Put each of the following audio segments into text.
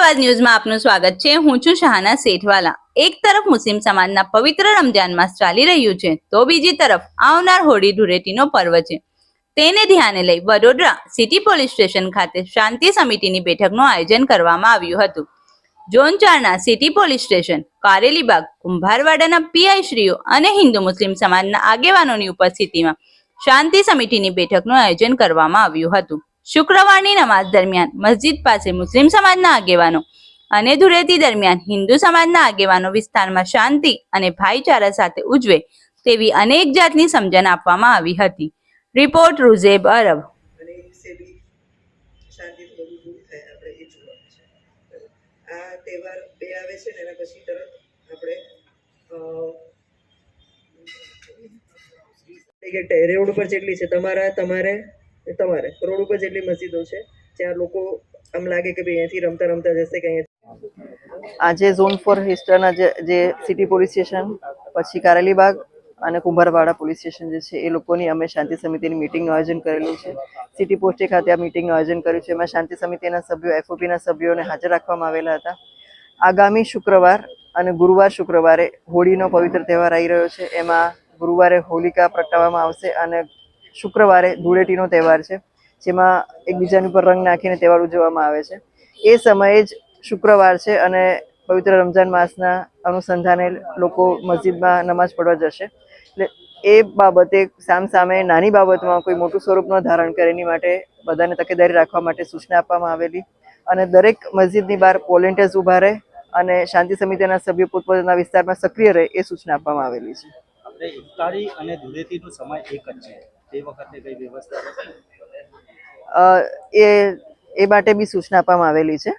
અમદાવાદ ન્યૂઝમાં આપનું સ્વાગત છે। હું છું શાહના સેઠવાલા। એક તરફ મુસ્લિમ સમાજના પવિત્ર રમજાન માસ ચાલી રહ્યું છે, તો બીજી તરફ આવનાર હોળી ધૂળેટીનો પર્વ છે। તેને ધ્યાને લઈ વડોદરા સિટી પોલીસ સ્ટેશન ખાતે શાંતિ સમિતિની બેઠકનું આયોજન કરવામાં આવ્યું હતું। ઝોન 4ના સિટી પોલીસ સ્ટેશન, કારેલીબાગ, કુંભારવાડાના પીઆઈ શ્રીઓ અને હિન્દુ મુસ્લિમ સમાજના આગેવાનોની ઉપસ્થિતિમાં શાંતિ સમિતિની બેઠકનું આયોજન કરવામાં આવ્યું હતું। શુક્રવારની નમાઝ દરમિયાન મસ્જિદ પાસે મુસ્લિમ સમાજના આગેવાનો અને ધૂળેટી દરમિયાન હિન્દુ સમાજના આગેવાનો વિસ્તારમાં શાંતિ અને ભાઈચારા સાથે ઉજવે તેવી અનેક જાતની સમજણ આપવામાં આવી હતી। રિપોર્ટ રૂઝેબ અરબ। રોડ ઉપર જેટલી છે તમારે રોડ ઉપર જેટલી મસ્જિદો છે ત્યાં લોકો આમ લાગે કે ભાઈ અહીંથી રમતા રમતા જશે કે આજે ઝોન 4 હેસ્ટરના જે સિટી પોલીસ સ્ટેશન, પછી કારેલીબાગ અને કુંભારવાડા પોલીસ સ્ટેશન જે છે એ લોકોની અમે શાંતિ સમિતિની મિટિંગનું આયોજન કરેલું છે। સિટી પોસ્ટે ખાતે આ મિટિંગનું આયોજન કર્યું છે। એમાં શાંતિ સમિતિના સભ્યો, એફઓપીના સભ્યોને હાજર રાખવામાં આવેલા હતા। આગામી શુક્રવાર અને ગુરુવાર શુક્રવારે હોળીનો પવિત્ર તહેવાર આવી રહ્યો છે। એમાં ગુરુવારે હોલિકા પ્રગટાવવામાં આવશે અને શુક્રવારે ધૂળેટીનો તહેવાર છે, જેમાં એકબીજાની ઉપર રંગ નાખીને તહેવાર ઉજવવામાં આવે છે। એ સમયે જ શુક્રવાર છે અને પવિત્ર રમજાન માસના અનુસંધાને લોકો મસ્જિદમાં નમાઝ પડવા જશે। એટલે એ બાબતે સામે નાની બાબતમાં કોઈ મોટું સ્વરૂપ ન ધારણ કરે એની માટે બધાને તકેદારી રાખવા માટે સૂચના આપવામાં આવેલી અને દરેક મસ્જિદની બહાર વોલેન્ટિયર્સ ઊભા રહે અને શાંતિ સમિતિના સભ્યો પોતપોતાના વિસ્તારમાં સક્રિય રહે એ સૂચના આપવામાં આવેલી છે। આપણે ઇફતારી અને ધૂળેટીનો સમય એક જ છે, તે વખતે કઈ વ્યવસ્થા એ માટે બી સૂચના આપવામાં આવેલી છે।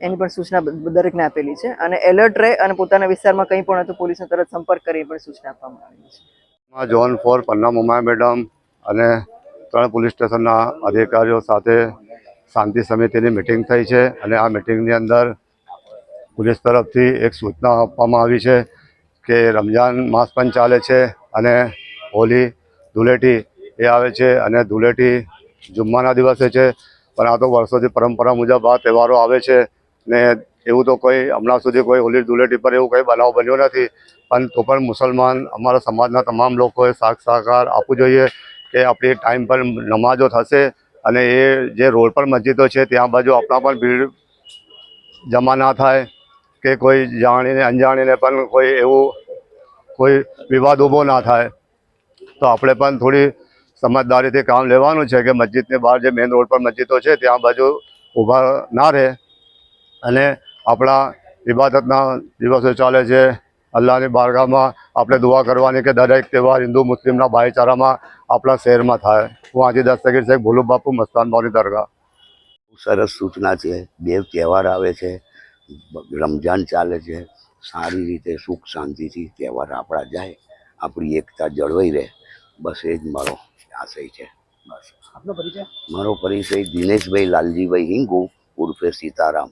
એની પણ સૂચના દરેકને આપેલી છે અને એલર્ટ રહે અને પોતાના વિસ્તારમાં કંઈ પણ હોય તો પોલીસનો તરત સંપર્ક કરી પણ સૂચના આપવામાં આવેલી છે। ઝોન 4 પન્ના મુમા મેડમ અને 3 પોલીસ સ્ટેશનના અધિકારીઓ સાથે શાંતિ સમિતિની મિટિંગ થઈ છે અને આ મિટિંગની અંદર પોલીસ તરફથી એક સૂચના આપવામાં આવી છે કે રમજાન માસ પણ ચાલે છે અને હોળી ધૂળેટી એ આવે છે અને ધૂળેટી જુમ્માના દિવસે છે, પણ આ તો વર્ષોથી પરંપરા મુજબ આ તહેવારો આવે છે ને એવું તો કોઈ હમણાં સુધી કોઈ હોળી ધૂળેટી પર એવું કંઈ બનાવ બન્યો નથી, પણ તો પણ મુસલમાન અમારા સમાજના તમામ લોકોએ સાથ સહકાર આપવું જોઈએ કે આપણી ટાઈમ પર નમાજો થશે અને એ જે રોડ પર મસ્જિદો છે ત્યાં બાજુ આપણા પણ ભીડ જમા ના થાય કે કોઈ જાણીને અંજાણીને પણ કોઈ એવું કોઈ વિવાદ ઊભો ના થાય। તો આપણે પણ થોડી સમજદારીથી કામ લેવાનું છે કે મસ્જિદની બહાર જે મેઇન રોડ પર મસ્જિદો છે ત્યાં બાજુ ઊભા ના રહે અને આપણા ઇબાદતના દિવસો ચાલે છે। અલ્લાહની બારગાહમાં આપણે દુઆ કરવાની કે દરેક તહેવાર હિન્દુ મુસ્લિમના ભાઈચારામાં આપણા શહેરમાં થાય। હું આજે દસ્તગીર શેખ ભોલુ બાપુ મસ્તાન ભાવની દરગાહ। સરસ સૂચના છે। બે તહેવાર આવે છે, રમજાન ચાલે છે, સારી રીતે સુખ શાંતિથી તહેવાર આપણા જાય, આપણી એકતા જળવાઈ રહે, બસ એ જ મારો આશય છે। બસ આપનો પરિચય? મારો પરિચય દિનેશભાઈ લાલજીભાઈ હિંગુ ઉર્ફે સીતારામ।